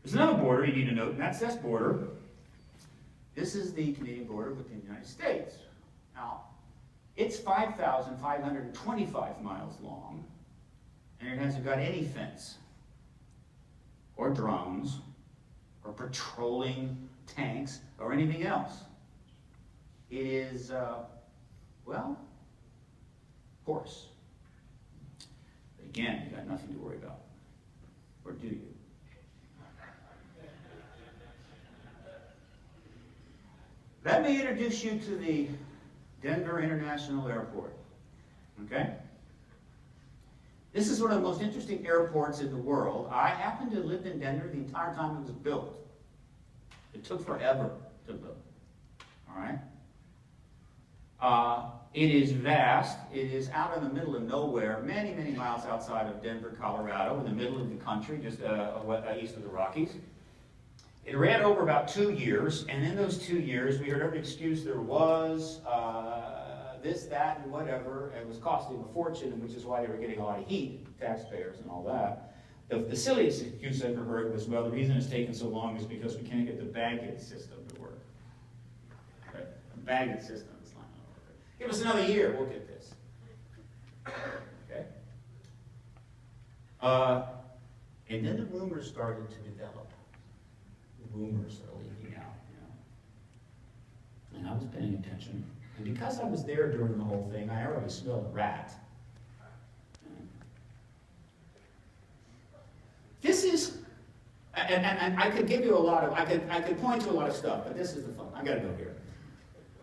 There's another border you need to note, and that's this border. This is the Canadian border with the United States. Now, it's 5,525 miles long, and it hasn't got any fence, or drones, or patrolling tanks, or anything else. It is, well, porous. But again, you got nothing to worry about. Or do you? Let me introduce you to the Denver International Airport. Okay? This is one of the most interesting airports in the world. I happened to live in Denver the entire time it was built. It took forever to build. All right? It is vast. It is out in the middle of nowhere, many, many miles outside of Denver, Colorado, in the middle of the country, just east of the Rockies. It ran over about 2 years, and in those 2 years, we heard every excuse there was, this, that, and whatever. It was costing a fortune, which is why they were getting a lot of heat, taxpayers and all that. The silliest excuse I ever heard was, well, the reason it's taken so long is because we can't get the baggage system to work. Right? The baggage system is not going to work. Give us another year, we'll get this. Okay? And then the rumors started to develop. Rumors are leaking out, And I was paying attention. And because I was there during the whole thing, I already smelled a rat. This is, and I could give you a lot of, I could point to a lot of stuff, but this is the fun. I gotta go here.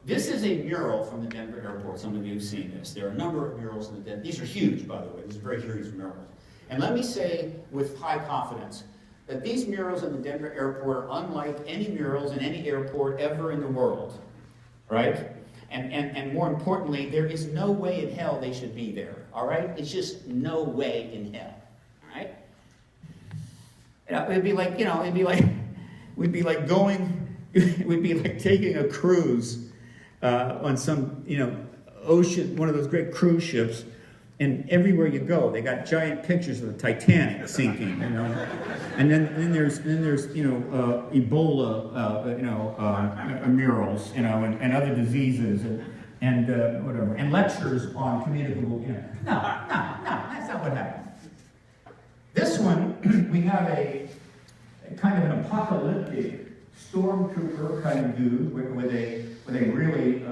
This is a mural from the Denver airport. Some of you have seen this. There are a number of murals in the Denver. These are huge, by the way. These are very huge murals. And let me say with high confidence, that these murals in the Denver airport are unlike any murals in any airport ever in the world, right? And more importantly, there is no way in hell they should be there, all right? It's just no way in hell, all right? It'd be like, we'd be like taking a cruise on some, ocean, one of those great cruise ships, and everywhere you go, they got giant pictures of the Titanic sinking, And then there's Ebola, murals, and other diseases, and whatever, and lectures on communicable, No, that's not what happened. This one, we have a kind of an apocalyptic stormtrooper kind of dude with a really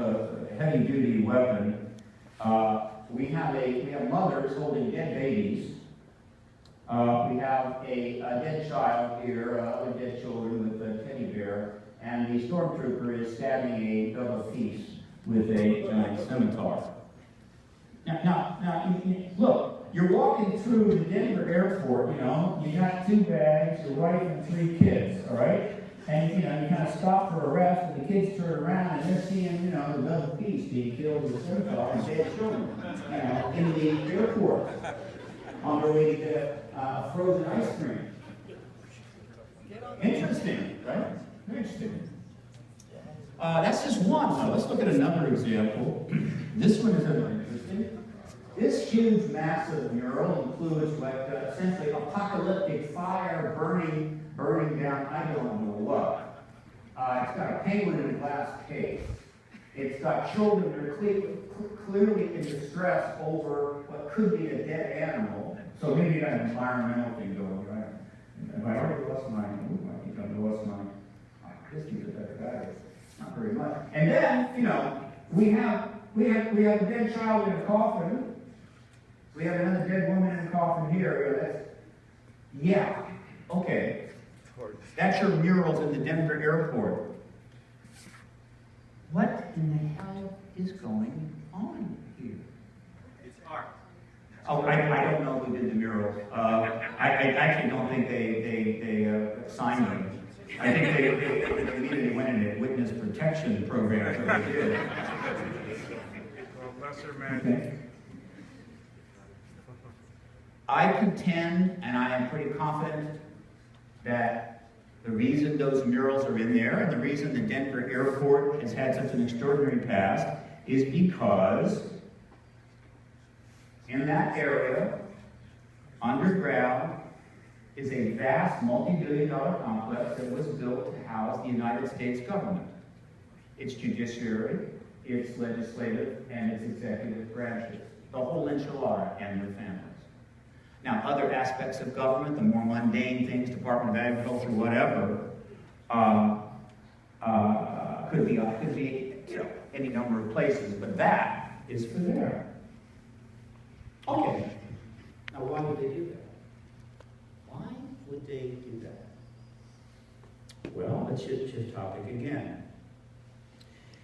heavy-duty weapon. We have mothers holding dead babies. We have a dead child here, other dead children with a teddy bear, and the stormtrooper is stabbing a double feast with a giant scimitar. Now, look, you're walking through the Denver airport, you got 2 bags, your wife and 3 kids, all right? And, you kind of stop for a rest, and the kids turn around, and they're seeing, the double feast being killed with a scimitar and dead children, in the airport, on their way to get frozen ice cream. Interesting, right? Interesting. That's just one. Now, let's look at another example. This one is interesting. This huge, massive mural includes essentially apocalyptic fire burning down, I don't know what. It's got a penguin in a glass case. It's got children that are clearly in distress over what could be a dead animal. So maybe you got an environmental thing going, right? If I already lost mine, I think I lost mine. This is a better battery. Not very much. And then, we have a dead child in a coffin. We have another dead woman in a coffin here. Okay. That's your murals in the Denver airport. What in the hell is going on here? It's art. Oh, I don't know who did the murals. I actually don't think they signed them. I think they immediately went into witness protection program. So they did. Well, lesser man. Okay. I contend, and I am pretty confident, that the reason those murals are in there and the reason the Denver airport has had such an extraordinary past is because in that area, underground, is a vast multi-billion-dollar complex that was built to house the United States government, its judiciary, its legislative, and its executive branches, the whole enchilada and their families. Now, other aspects of government, the more mundane things, Department of Agriculture, whatever, could be any number of places, but that is for there. Okay. Now, why would they do that? Why would they do that? Well, let's shift topic again.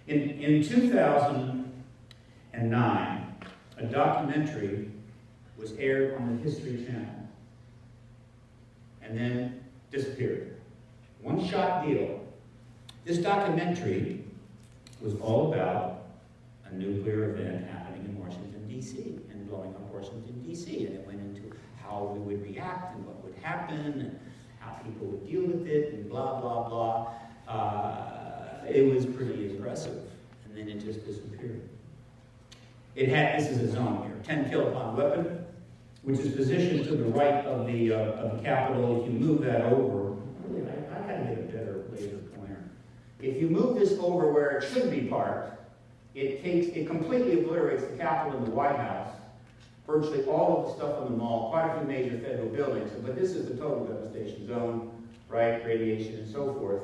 In 2009, a documentary was aired on the History Channel and then disappeared. One-shot deal. This documentary was all about a nuclear event happening in Washington, D.C. and blowing up Washington, D.C. And it went into how we would react and what would happen and how people would deal with it and blah, blah, blah. It was pretty impressive. And then it just disappeared. It had, this is a zone here, 10 kiloton weapon, which is positioned to the right of the Capitol. If you move that over, I gotta get a better laser pointer. If you move this over where it should be parked, it completely obliterates the Capitol and the White House, virtually all of the stuff on the mall, quite a few major federal buildings, but this is the total devastation zone, right, radiation and so forth.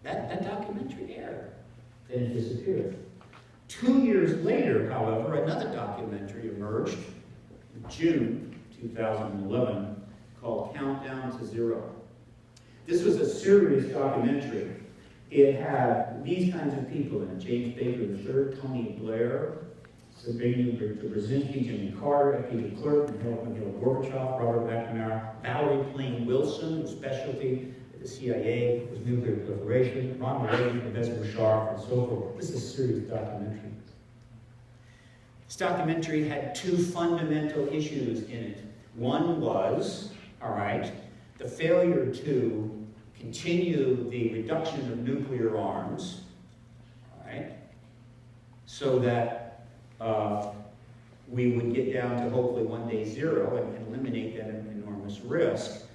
That documentary aired, then it disappeared. 2 years later, however, another documentary emerged in June 2011 called Countdown to Zero. This was a serious documentary. It had these kinds of people in it: James Baker III, Tony Blair, Sabine Brzezinski, Jimmy Carter, F.E. de Klerk, Mikhail Gorbachev, Robert McNamara, Valerie Plame Wilson, whose specialty at the CIA was nuclear proliferation, Ronald Reagan, Professor Bashar, and so forth. This is a serious documentary. This documentary had two fundamental issues in it. One was, the failure to continue the reduction of nuclear arms, so that we would get down to hopefully one day zero and eliminate that enormous risk.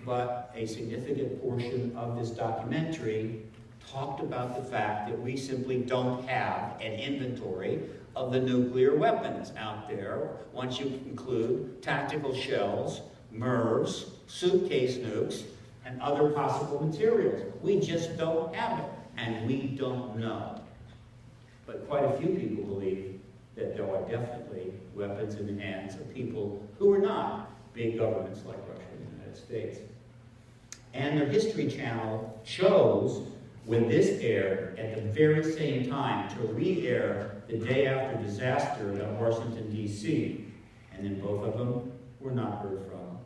But a significant portion of this documentary talked about the fact that we simply don't have an inventory of the nuclear weapons out there, once you include tactical shells, MIRVs, suitcase nukes, and other possible materials. We just don't have it, and we don't know. But quite a few people believe that there are definitely weapons in the hands of people who are not big governments like Russia and the United States. And the History Channel chose, when this aired, at the very same time, to re-air the day after disaster at Washington, D.C. And then both of them were not heard from